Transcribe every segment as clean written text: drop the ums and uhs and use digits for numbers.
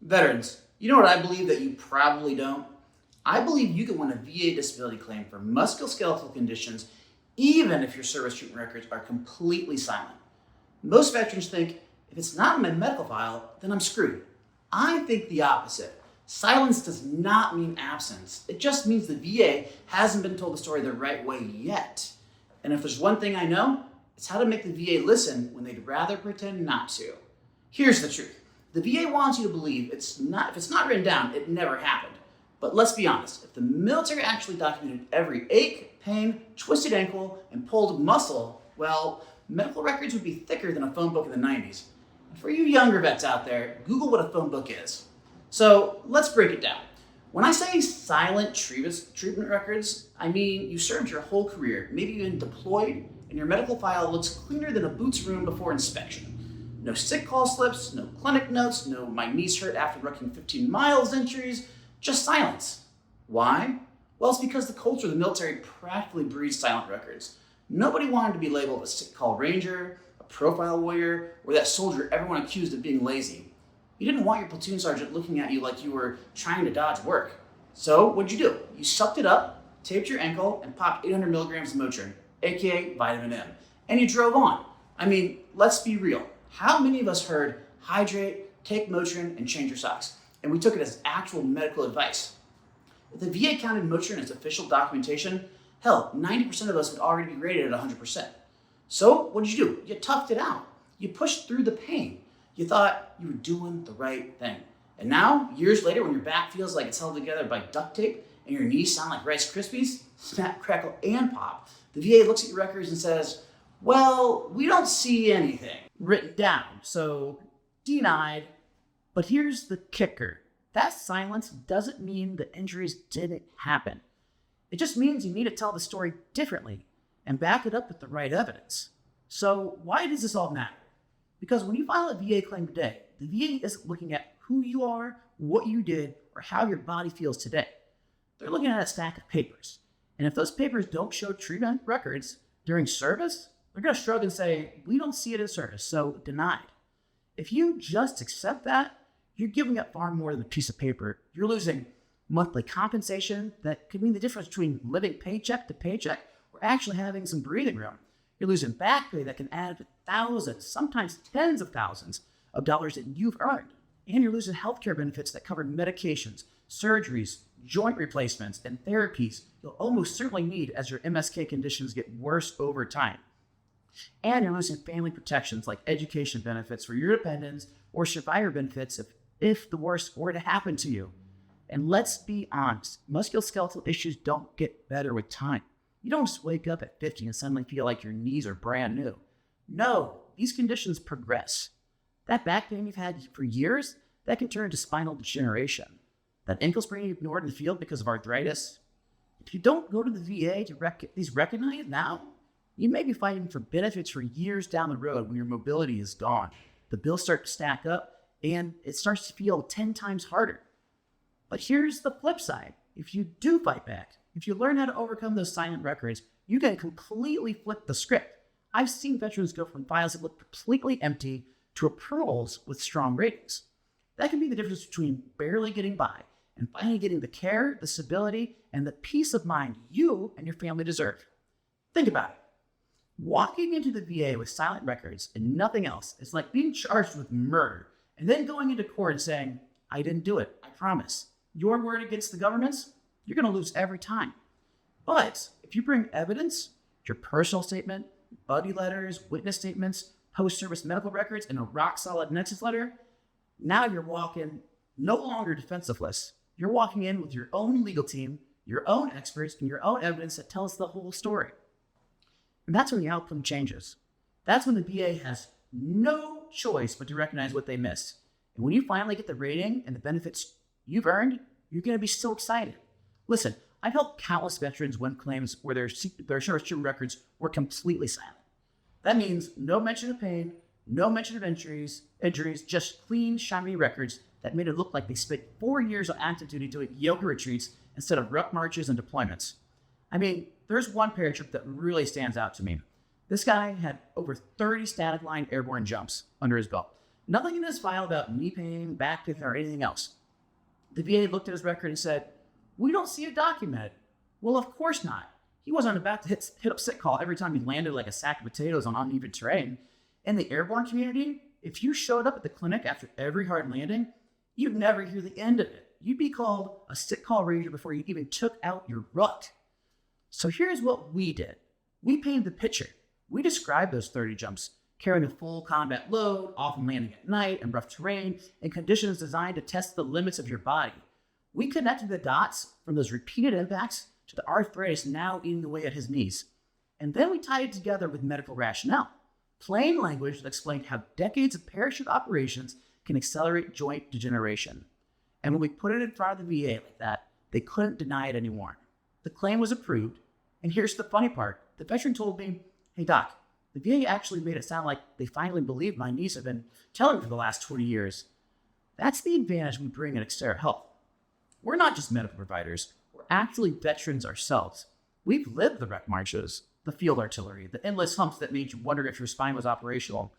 Veterans, you know what I believe that you probably don't? I believe you can win a VA disability claim for musculoskeletal conditions even if your service treatment records are completely silent. Most veterans think, if it's not in my medical file, then I'm screwed. I think the opposite. Silence does not mean absence. It just means the VA hasn't been told the story the right way yet. And if there's one thing I know, it's how to make the VA listen when they'd rather pretend not to. Here's the truth. The VA wants you to believe if it's not written down, it never happened. But let's be honest, if the military actually documented every ache, pain, twisted ankle, and pulled muscle, well, medical records would be thicker than a phone book in the 90s. And for you younger vets out there, Google what a phone book is. So let's break it down. When I say silent treatment records, I mean you served your whole career, maybe even deployed, and your medical file looks cleaner than a boots room before inspection. No sick call slips, no clinic notes, no my knees hurt after running 15 miles entries, just silence. Why? Well, it's because the culture of the military practically breeds silent records. Nobody wanted to be labeled a sick call ranger, a profile warrior, or that soldier everyone accused of being lazy. You didn't want your platoon sergeant looking at you like you were trying to dodge work. So what'd you do? You sucked it up, taped your ankle, and popped 800 milligrams of Motrin, aka vitamin M, and you drove on. I mean, let's be real. How many of us heard hydrate, take Motrin, and change your socks? And we took it as actual medical advice. If the VA counted Motrin as official documentation, hell, 90% of us would already be rated at 100%. So what did you do? You toughed it out. You pushed through the pain. You thought you were doing the right thing. And now, years later, when your back feels like it's held together by duct tape and your knees sound like Rice Krispies, snap, crackle, and pop, the VA looks at your records and says, well, we don't see anything written down, so denied. But here's the kicker. That silence doesn't mean the injuries didn't happen. It just means you need to tell the story differently and back it up with the right evidence. So why does this all matter? Because when you file a VA claim today, the VA isn't looking at who you are, what you did, or how your body feels today. They're looking at a stack of papers. And if those papers don't show treatment records during service, they're going to shrug and say, we don't see it in service, so denied. If you just accept that, you're giving up far more than a piece of paper. You're losing monthly compensation that could mean the difference between living paycheck to paycheck or actually having some breathing room. You're losing back pay that can add up to thousands, sometimes tens of thousands of dollars that you've earned. And you're losing healthcare benefits that cover medications, surgeries, joint replacements, and therapies you'll almost certainly need as your MSK conditions get worse over time. And you're losing family protections like education benefits for your dependents or survivor benefits if the worst were to happen to you. And let's be honest, musculoskeletal issues don't get better with time. You don't just wake up at 50 and suddenly feel like your knees are brand new. No, these conditions progress. That back pain you've had for years, that can turn to spinal degeneration. That ankle sprain you ignored in the field because of arthritis. If you don't go to the VA to recognize now, you may be fighting for benefits for years down the road when your mobility is gone. The bills start to stack up, and it starts to feel 10 times harder. But here's the flip side. If you do fight back, if you learn how to overcome those silent records, you can completely flip the script. I've seen veterans go from files that look completely empty to approvals with strong ratings. That can be the difference between barely getting by and finally getting the care, the stability, and the peace of mind you and your family deserve. Think about it. Walking into the VA with silent records and nothing else is like being charged with murder and then going into court and saying, I didn't do it, I promise. Your word against the government's, you're going to lose every time. But if you bring evidence, your personal statement, buddy letters, witness statements, post-service medical records, and a rock-solid nexus letter, now you're walking no longer defenseless. You're walking in with your own legal team, your own experts, and your own evidence that tells the whole story. And that's when the outcome changes. That's when the VA has no choice but to recognize what they missed. And when you finally get the rating and the benefits you've earned, you're going to be so excited. Listen, I've helped countless veterans win claims where their service treatment records were completely silent. That means no mention of pain, no mention of injuries, just clean, shiny records that made it look like they spent 4 years on active duty doing yoga retreats instead of ruck marches and deployments. I mean, there's one paratrooper that really stands out to me. This guy had over 30 static line airborne jumps under his belt. Nothing in his file about knee pain, back pain, or anything else. The VA looked at his record and said, "We don't see it documented." Well, of course not. He wasn't about to hit up sick call every time he landed like a sack of potatoes on uneven terrain. In the airborne community, if you showed up at the clinic after every hard landing, you'd never hear the end of it. You'd be called a sick call ranger before you even took out your rut. So here's what we did. We painted the picture. We described those 30 jumps, carrying a full combat load, often landing at night and rough terrain, in conditions designed to test the limits of your body. We connected the dots from those repeated impacts to the arthritis now eating away at his knees. And then we tied it together with medical rationale. Plain language that explained how decades of parachute operations can accelerate joint degeneration. And when we put it in front of the VA like that, they couldn't deny it anymore. The claim was approved, and here's the funny part. The veteran told me, "Hey doc, the VA actually made it sound like they finally believed my knees have been telling for the last 20 years. That's the advantage we bring at Xterra Health. We're not just medical providers, we're actually veterans ourselves. We've lived the wreck marches, the field artillery, the endless humps that made you wonder if your spine was operational.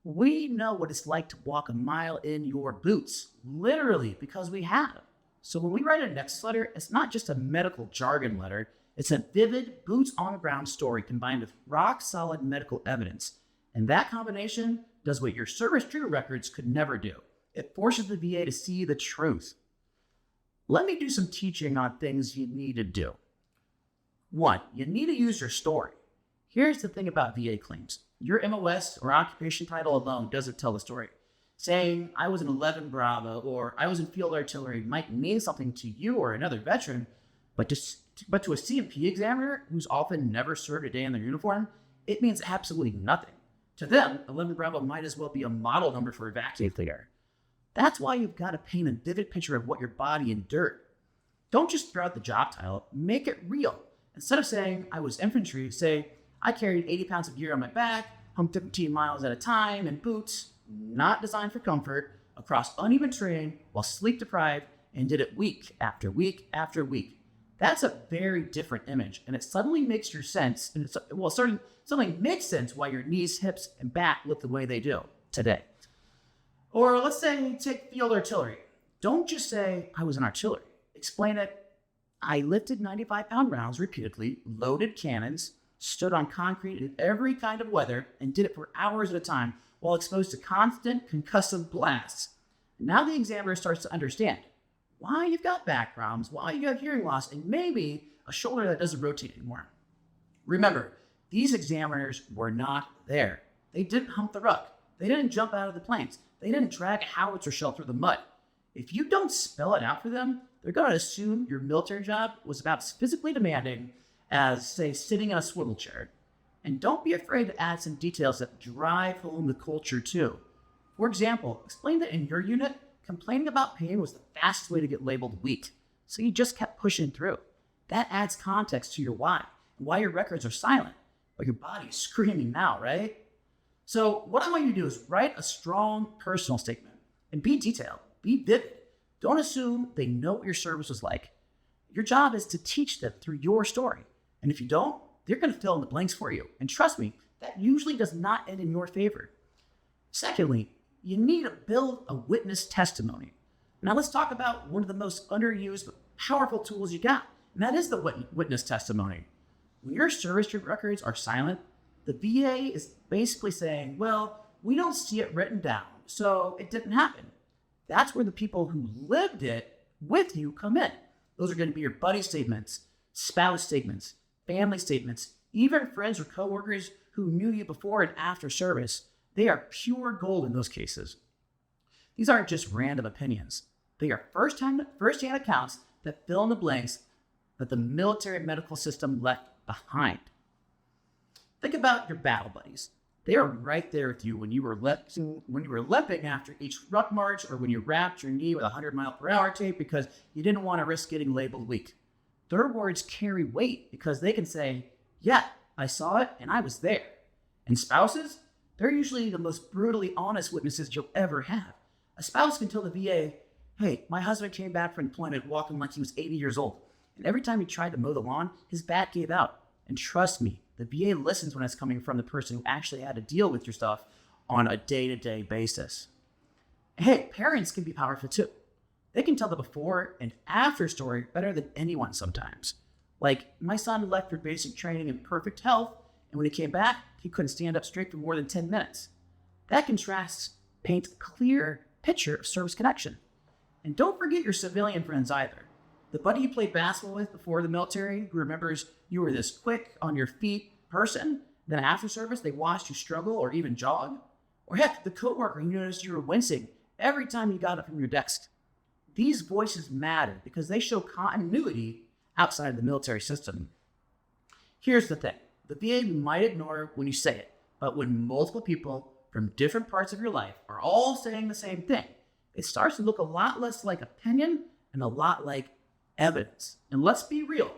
We know what it's like to walk a mile in your boots, literally, because we have. So when we write a next letter, it's not just a medical jargon letter, it's a vivid, boots-on-the-ground story combined with rock-solid medical evidence. And that combination does what your service treatment records could never do. It forces the VA to see the truth. Let me do some teaching on things you need to do. 1, you need to use your story. Here's the thing about VA claims. Your MOS or occupation title alone doesn't tell the story. Saying, "I was an 11 Bravo" or "I was in field artillery" might mean something to you or another veteran, but to a CMP examiner who's often never served a day in their uniform, it means absolutely nothing. To them, 11 Bravo might as well be a model number for a vaccine figure. That's why you've got to paint a vivid picture of what your body endured. Don't just throw out the job title, make it real. Instead of saying, "I was infantry," say, "I carried 80 pounds of gear on my back, humped 15 miles at a time in boots, not designed for comfort, across uneven terrain while sleep deprived, and did it week after week after week." That's a very different image, and it suddenly makes your sense, and suddenly makes sense why your knees, hips, and back look the way they do today. Or let's say take field artillery. Don't just say, "I was in artillery." Explain it, "I lifted 95-pound rounds repeatedly, loaded cannons, stood on concrete in every kind of weather, and did it for hours at a time while exposed to constant concussive blasts." Now the examiner starts to understand why you've got back problems, why you have hearing loss, and maybe a shoulder that doesn't rotate anymore. Remember, these examiners were not there. They didn't hump the ruck. They didn't jump out of the planes. They didn't drag a howitzer shell through the mud. If you don't spell it out for them, they're going to assume your military job was about as physically demanding as, say, sitting in a swivel chair. And don't be afraid to add some details that drive home the culture too. For example, explain that in your unit, complaining about pain was the fastest way to get labeled weak, so you just kept pushing through. That adds context to your why, and why your records are silent, but your body is screaming now, right? So what I want you to do is write a strong personal statement, and be detailed, be vivid. Don't assume they know what your service was like. Your job is to teach them through your story, and if you don't, they're going to fill in the blanks for you. And trust me, that usually does not end in your favor. Secondly, you need to build a witness testimony. Now let's talk about one of the most underused but powerful tools you got, and that is the witness testimony. When your service trip records are silent, the VA is basically saying, "Well, we don't see it written down, so it didn't happen." That's where the people who lived it with you come in. Those are going to be your buddy statements, spouse statements, family statements, even friends or coworkers who knew you before and after service. They are pure gold in those cases. These aren't just random opinions. They are first-hand accounts that fill in the blanks that the military medical system left behind. Think about your battle buddies. They are right there with you when you were limping after each ruck march, or when you wrapped your knee with 100-mile-per-hour tape because you didn't want to risk getting labeled weak. Their words carry weight because they can say, "Yeah, I saw it and I was there." And spouses, they're usually the most brutally honest witnesses you'll ever have. A spouse can tell the VA, "Hey, my husband came back from deployment walking like he was 80 years old. And every time he tried to mow the lawn, his back gave out. And trust me, the VA listens when it's coming from the person who actually had to deal with your stuff on a day-to-day basis. Hey, parents can be powerful too. They can tell the before and after story better than anyone sometimes. Like, my son left for basic training in perfect health, and when he came back, he couldn't stand up straight for more than 10 minutes. That contrast paints a clear picture of service connection. And don't forget your civilian friends either. The buddy you played basketball with before the military who remembers you were this quick, on your feet person, then after service they watched you struggle or even jog. Or heck, the coworker who noticed you were wincing every time you got up from your desk. These voices matter because they show continuity outside of the military system. Here's the thing. The VA might ignore when you say it, but when multiple people from different parts of your life are all saying the same thing, it starts to look a lot less like opinion and a lot like evidence. And let's be real.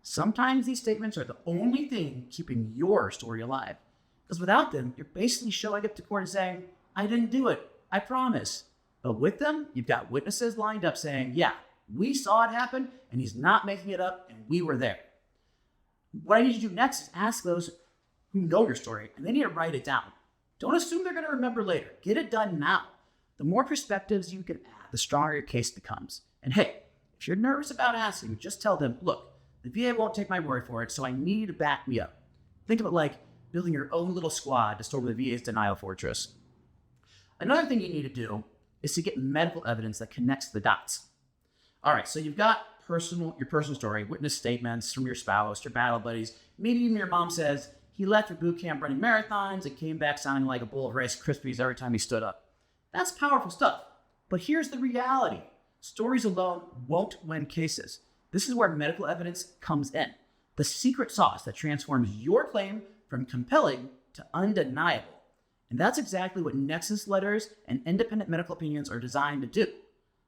Sometimes these statements are the only thing keeping your story alive. Because without them, you're basically showing up to court and saying, I didn't do it. I promise. But with them, you've got witnesses lined up saying, yeah, we saw it happen, and he's not making it up, and we were there. What I need you to do next is ask those who know your story, and they need to write it down. Don't assume they're going to remember later. Get it done now. The more perspectives you can add, the stronger your case becomes. And hey, if you're nervous about asking, just tell them, look, the VA won't take my word for it, so I need you to back me up. Think of it like building your own little squad to storm the VA's denial fortress. Another thing you need to do is to get medical evidence that connects the dots. All right, so you've got your personal story, witness statements from your spouse, your battle buddies. Maybe even your mom says he left for boot camp running marathons and came back sounding like a bowl of Rice Krispies every time he stood up. That's powerful stuff. But here's the reality. Stories alone won't win cases. This is where medical evidence comes in. The secret sauce that transforms your claim from compelling to undeniable. And that's exactly what nexus letters and independent medical opinions are designed to do.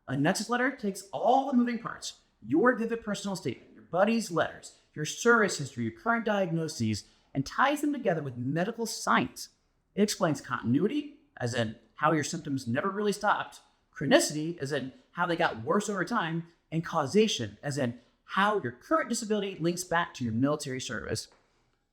A nexus letter takes all the moving parts, your vivid personal statement, your buddy's letters, your service history, your current diagnoses, and ties them together with medical science. It explains continuity, as in how your symptoms never really stopped, chronicity, as in how they got worse over time, and causation, as in how your current disability links back to your military service.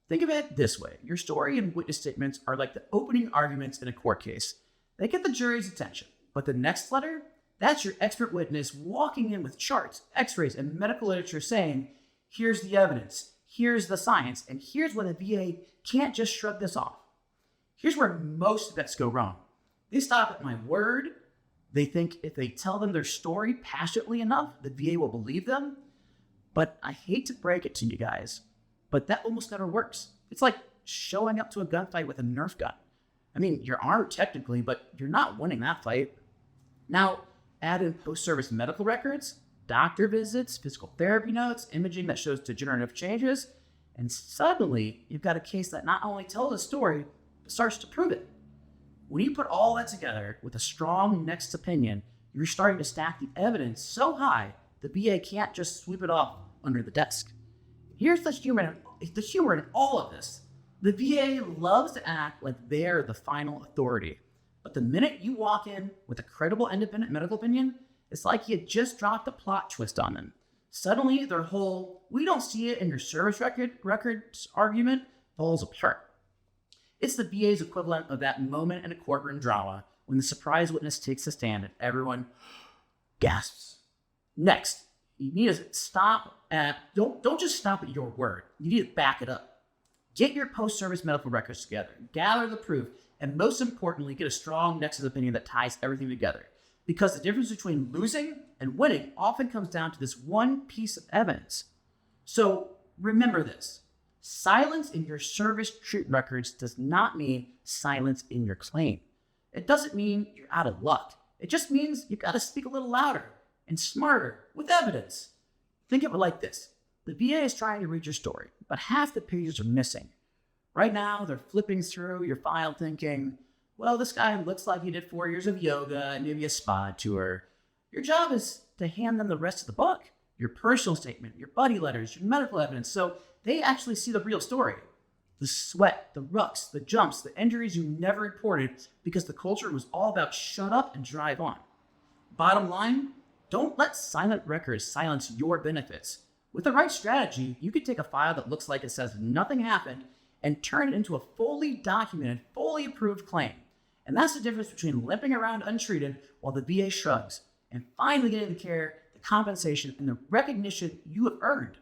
Think of it this way. Your story and witness statements are like the opening arguments in a court case. They get the jury's attention, but the next letter, that's your expert witness walking in with charts, x-rays, and medical literature saying, here's the evidence, here's the science, and here's why the VA can't just shrug this off. Here's where most vets go wrong. They stop at my word. They think if they tell them their story passionately enough, the VA will believe them. But I hate to break it to you guys, but that almost never works. It's like showing up to a gunfight with a Nerf gun. I mean, you're armed technically, but you're not winning that fight. Now, add in post-service medical records, doctor visits, physical therapy notes, imaging that shows degenerative changes, and suddenly you've got a case that not only tells a story, but starts to prove it. When you put all that together with a strong next opinion, you're starting to stack the evidence so high the VA can't just sweep it off under the desk. Here's the humor in all of this. The VA loves to act like they're the final authority. But the minute you walk in with a credible independent medical opinion, it's like you just dropped a plot twist on them. Suddenly, their whole, we don't see it in your service records argument falls apart. It's the VA's equivalent of that moment in a courtroom drama when the surprise witness takes a stand and everyone gasps. Next, you need to don't just stop at your word. You need to back it up. Get your post-service medical records together, gather the proof, and most importantly, get a strong nexus opinion that ties everything together. Because the difference between losing and winning often comes down to this one piece of evidence. So remember this. Silence in your service treatment records does not mean silence in your claim. It doesn't mean you're out of luck. It just means you've got to speak a little louder and smarter with evidence. Think of it like this. The VA is trying to read your story, but half the pages are missing. Right now, they're flipping through your file thinking, well, this guy looks like he did 4 years of yoga and maybe a spa tour. Your job is to hand them the rest of the book, your personal statement, your buddy letters, your medical evidence, so they actually see the real story. The sweat, the rucks, the jumps, the injuries you never reported because the culture was all about shut up and drive on. Bottom line, don't let silent records silence your benefits. With the right strategy, you could take a file that looks like it says nothing happened and turn it into a fully documented, fully approved claim. And that's the difference between limping around untreated while the VA shrugs and finally getting the care, the compensation, and the recognition you have earned.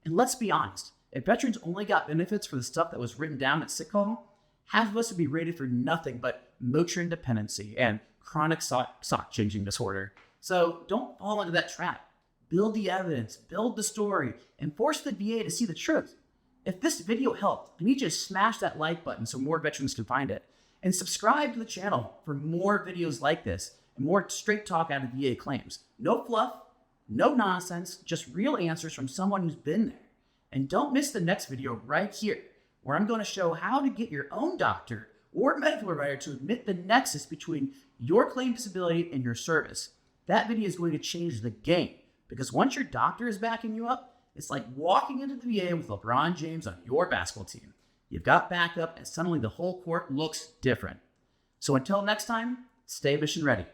And let's be honest, if veterans only got benefits for the stuff that was written down at sick call, half of us would be rated for nothing but Motrin dependency and chronic sock changing disorder. So don't fall into that trap. Build the evidence, build the story, and force the VA to see the truth. If this video helped, I need you to smash that like button so more veterans can find it. And subscribe to the channel for more videos like this and more straight talk out of VA claims. No fluff, no nonsense, just real answers from someone who's been there. And don't miss the next video right here, where I'm going to show how to get your own doctor or medical provider to admit the nexus between your claimed disability and your service. That video is going to change the game, because once your doctor is backing you up, it's like walking into the VA with LeBron James on your basketball team. You've got backup, and suddenly the whole court looks different. So until next time, stay mission ready.